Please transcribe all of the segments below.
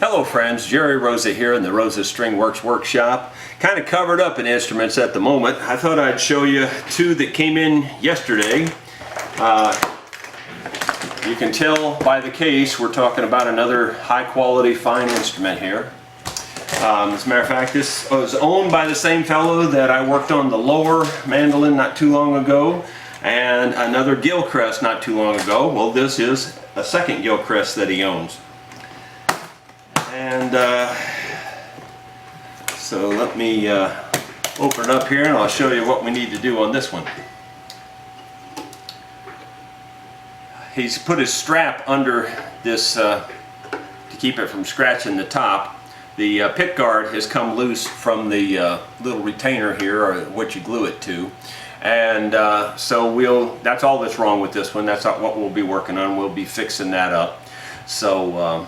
Hello friends, Rosa here in the Rosa String Works workshop. Kind of covered up in instruments at the moment. I thought I'd show you two that came in yesterday. You can tell by the case we're talking about another high quality fine instrument here. As a matter of fact, this was owned by the same fellow that I worked on the lower Mandolin not too long ago, and another Gilcrest not too long ago. Well, this is a second Gilcrest that he owns. And so let me open it up here and I'll show you what we need to do on this one. He's put his strap under this to keep it from scratching the top. The pickguard has come loose from the little retainer here, or what you glue it to. And so that's all that's wrong with this one. That's what we'll be working on. We'll be fixing that up. So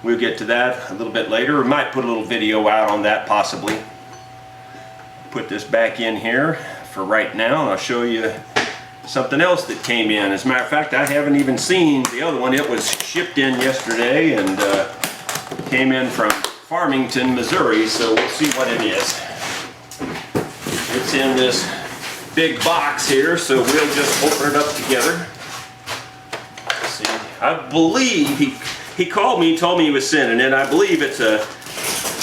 we'll get to that a little bit later. We might put a little video out on that possibly. Put this back in here for right now and I'll show you something else that came in. As a matter of fact, I haven't even seen the other one. It was shipped in yesterday and came in from Farmington, Missouri, so we'll see what it is. It's in this big box here, so we'll just open it up together. Let's see. I believe he called me, told me he was sending it. I believe it's a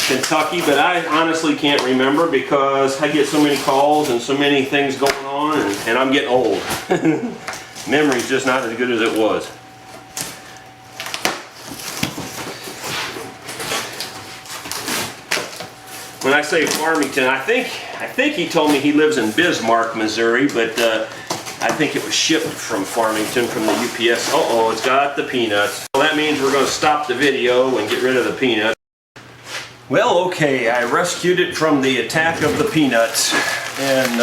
Kentucky, but I honestly can't remember because I get so many calls and so many things going on, and I'm getting old. Memory's just not as good as it was. When I say Farmington, I think he told me he lives in Bismarck, Missouri, but I think it was shipped from Farmington from the UPS. Uh-oh, it's got the peanuts. Well, that means we're going to stop the video and get rid of the peanuts. Well, okay, I rescued it from the attack of the peanuts, and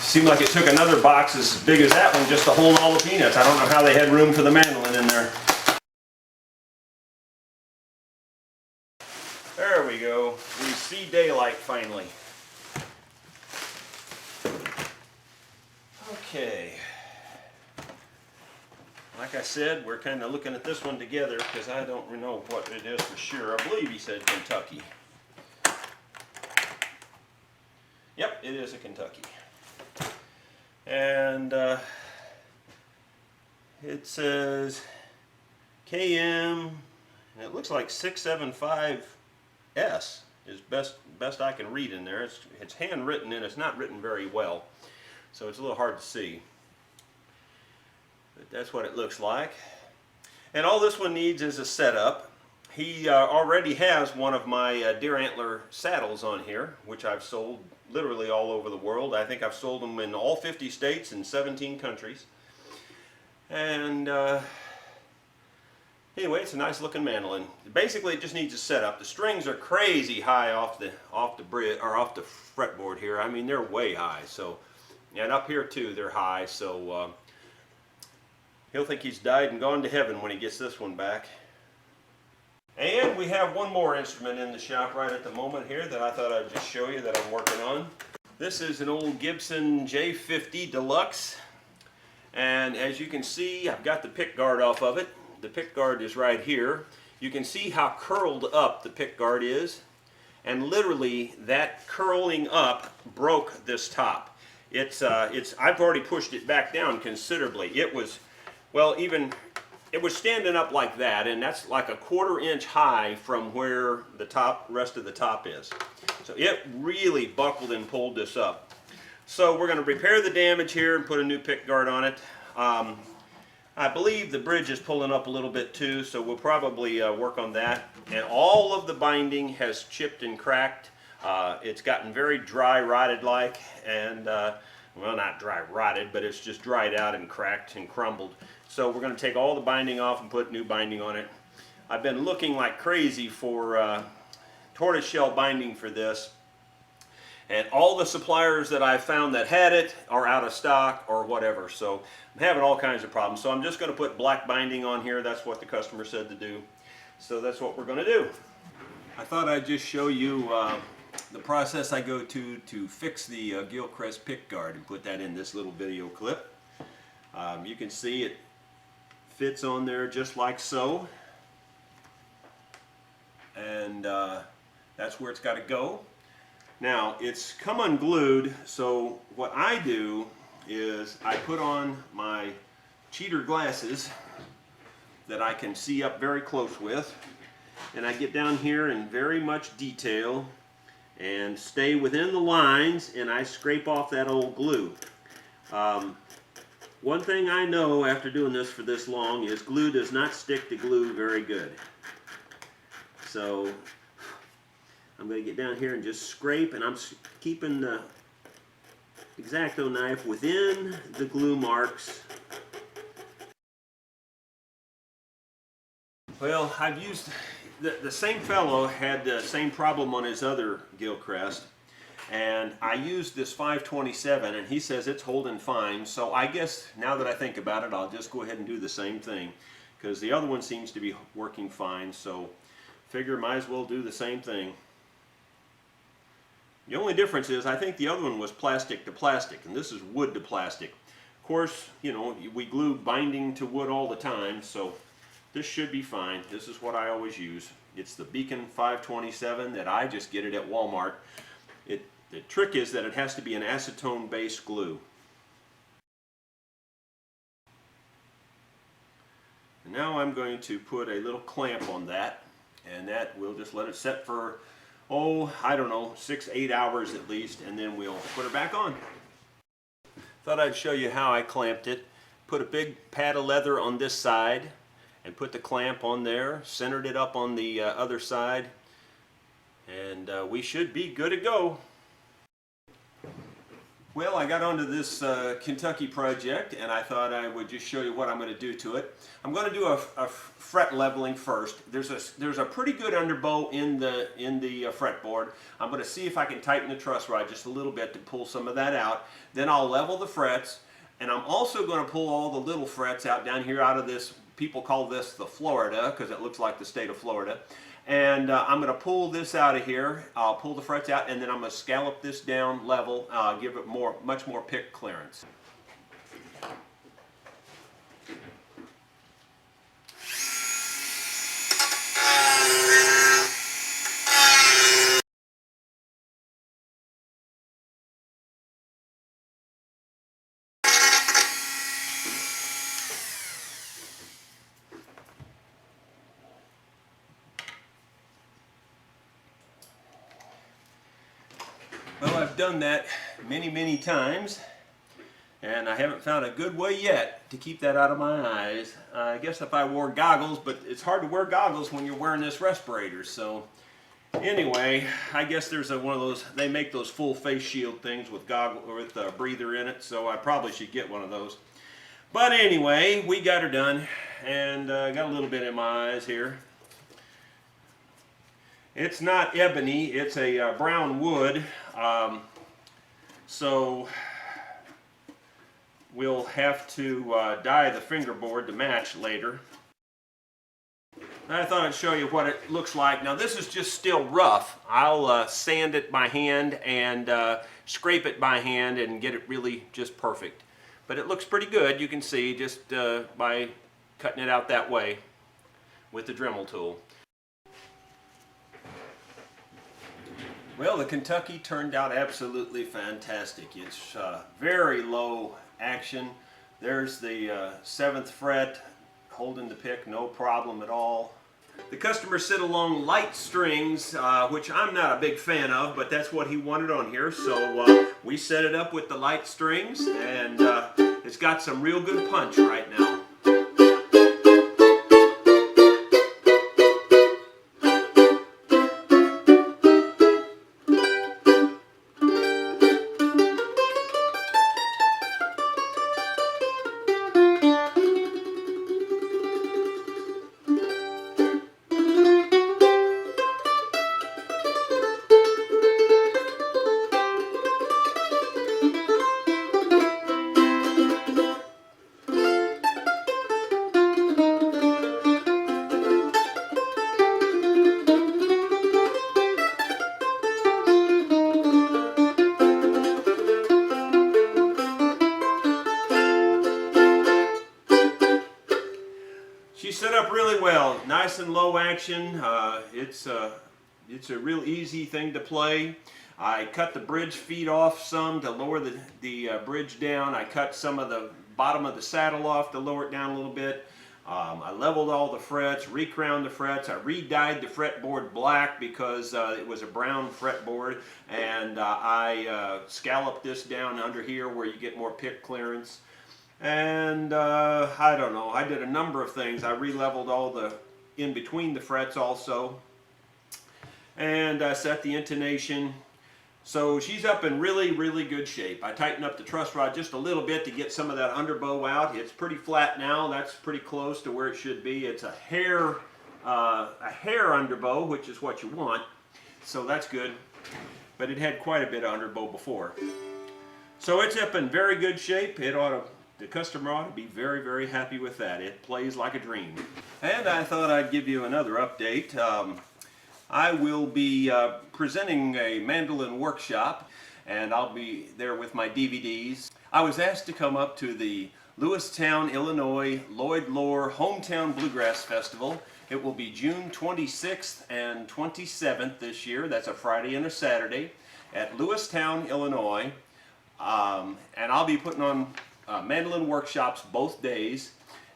seemed like it took another box as big as that one just to hold all the peanuts. I don't know how they had room for the mandolin in there. There we go. We see daylight finally. Okay. Like I said, we're kind of looking at this one together because I don't know what it is for sure. I believe he said Kentucky. Yep, it is a Kentucky. And it says KM, and it looks like 675S is best I can read in there. It's handwritten and it's not written very well, so it's a little hard to see. But that's what it looks like. And all this one needs is a setup. He already has one of my deer antler saddles on here, which I've sold literally all over the world. I think I've sold them in all 50 states and 17 countries. And anyway, it's a nice looking mandolin. Basically, it just needs a setup. The strings are crazy high off the bridge or off the fretboard here. I mean, they're way high. So, and up here too, they're high. So he'll think he's died and gone to heaven when he gets this one back. And we have one more instrument in the shop right at the moment here that I thought I'd just show you that I'm working on. This is an old Gibson J50 Deluxe, and as you can see, I've got the pickguard off of it. The pickguard is right here. You can see how curled up the pickguard is, and literally that curling up broke this top. I've already pushed it back down considerably. It was, well, it was standing up like that, and that's like a 1/4 inch high from where the rest of the top is. So it really buckled and pulled this up. So we're going to repair the damage here and put a new pickguard on it. I believe the bridge is pulling up a little bit too, so we'll probably work on that. And all of the binding has chipped and cracked. It's gotten very dry rotted like, and well, not dry rotted, but it's just dried out and cracked and crumbled. So we're going to take all the binding off and put new binding on it. I've been looking like crazy for tortoiseshell binding for this, and all the suppliers that I found that had it are out of stock or whatever. So I'm having all kinds of problems. So I'm just going to put black binding on here. That's what the customer said to do. So that's what we're going to do. I thought I'd just show you the process I go to fix the Gilcrest pickguard and put that in this little video clip. You can see it fits on there just like so. and that's where it's got to go. Now it's come unglued, so what I do is I put on my cheater glasses that I can see up very close with, and I get down here in very much detail and stay within the lines, and I scrape off that old glue. One thing I know after doing this for this long is glue does not stick to glue very good. So I'm going to get down here and just scrape, and I'm keeping the X-Acto knife within the glue marks. Well, I've used, the same fellow had the same problem on his other Gilcrest, and I used this 527, and he says it's holding fine, so I guess now that I think about it, I'll just go ahead and do the same thing, because the other one seems to be working fine, so figure might as well do the same thing. The only difference is I think the other one was plastic to plastic, and this is wood to plastic. Of course, you know, we glue binding to wood all the time, so this should be fine. This is what I always use. It's the Beacon 527 that I just get it at Walmart. The trick is that it has to be an acetone based glue. And now I'm going to put a little clamp on that, and that we'll just let it set for, oh, I don't know, 6-8 hours at least, and then we'll put it back on. Thought I'd show you how I clamped it. Put a big pad of leather on this side and put the clamp on there, centered it up on the other side, and we should be good to go. Well, I got onto this Kentucky project, and I thought I would just show you what I'm going to do to it. I'm going to do a fret leveling first. There's a pretty good underbow in the fretboard. I'm going to see if I can tighten the truss rod just a little bit to pull some of that out. Then I'll level the frets, and I'm also going to pull all the little frets out down here out of this. People call this the Florida because it looks like the state of Florida. And I'm going to pull this out of here. I'll pull the frets out, and then I'm going to scallop this down level, give it much more pick clearance. Well, I've done that many times, and I haven't found a good way yet to keep that out of my eyes. I guess if I wore goggles, but it's hard to wear goggles when you're wearing this respirator. So anyway, I guess there's one of those, they make those full face shield things with a breather in it, so I probably should get one of those. But anyway, we got her done, and got a little bit in my eyes here. It's not ebony, it's a brown wood, so we'll have to dye the fingerboard to match later. I thought I'd show you what it looks like. Now this is just still rough. I'll sand it by hand and scrape it by hand and get it really just perfect. But it looks pretty good, you can see, just by cutting it out that way with the Dremel tool. Well, the Kentucky turned out absolutely fantastic. It's very low action. There's the 7th fret holding the pick, no problem at all. The customer sent along light strings, which I'm not a big fan of, but that's what he wanted on here. So we set it up with the light strings, and it's got some real good punch right now. nice and low action. It's a real easy thing to play. I cut the bridge feet off some to lower the bridge down. I cut some of the bottom of the saddle off to lower it down a little bit. I leveled all the frets, recrowned the frets. I re-dyed the fretboard black because it was a brown fretboard, and I scalloped this down under here where you get more pick clearance. And I don't know, I did a number of things. I re-leveled all the in between the frets also, and I set the intonation. So she's up in really, really good shape. I tightened up the truss rod just a little bit to get some of that underbow out. It's pretty flat now. That's pretty close to where it should be. It's a hair underbow, which is what you want. So that's good. But it had quite a bit of underbow before. So it's up in very good shape. The customer ought to be very, very happy with that. It plays like a dream. And I thought I'd give you another update. I will be presenting a mandolin workshop, and I'll be there with my DVDs. I was asked to come up to the Lewistown, Illinois Lloyd Lohr Hometown Bluegrass Festival. It will be June 26th and 27th this year. That's a Friday and a Saturday at Lewistown, Illinois. And I'll be putting on mandolin workshops both days.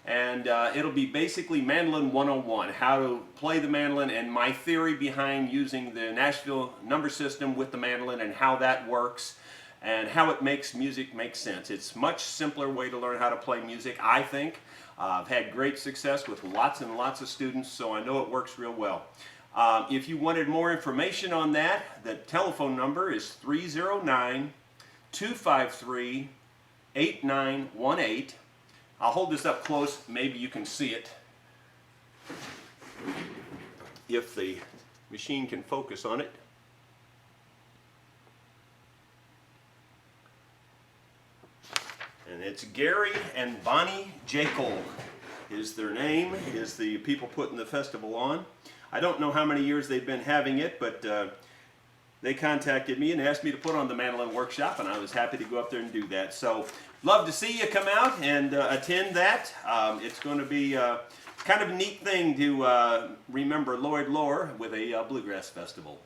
And it'll be basically Mandolin 101, how to play the mandolin and my theory behind using the Nashville number system with the mandolin and how that works and how it makes music make sense. It's a much simpler way to learn how to play music, I think. I've had great success with lots and lots of students, so I know it works real well. If you wanted more information on that, the telephone number is 309-253-8918. I'll hold this up close, maybe you can see it, if the machine can focus on it. And it's Gary and Bonnie J. Cole is their name, is the people putting the festival on. I don't know how many years they've been having it, but they contacted me and asked me to put on the mandolin workshop, and I was happy to go up there and do that. So, love to see you come out and attend that. It's going to be kind of a neat thing to remember Lloyd Lohr with a bluegrass festival.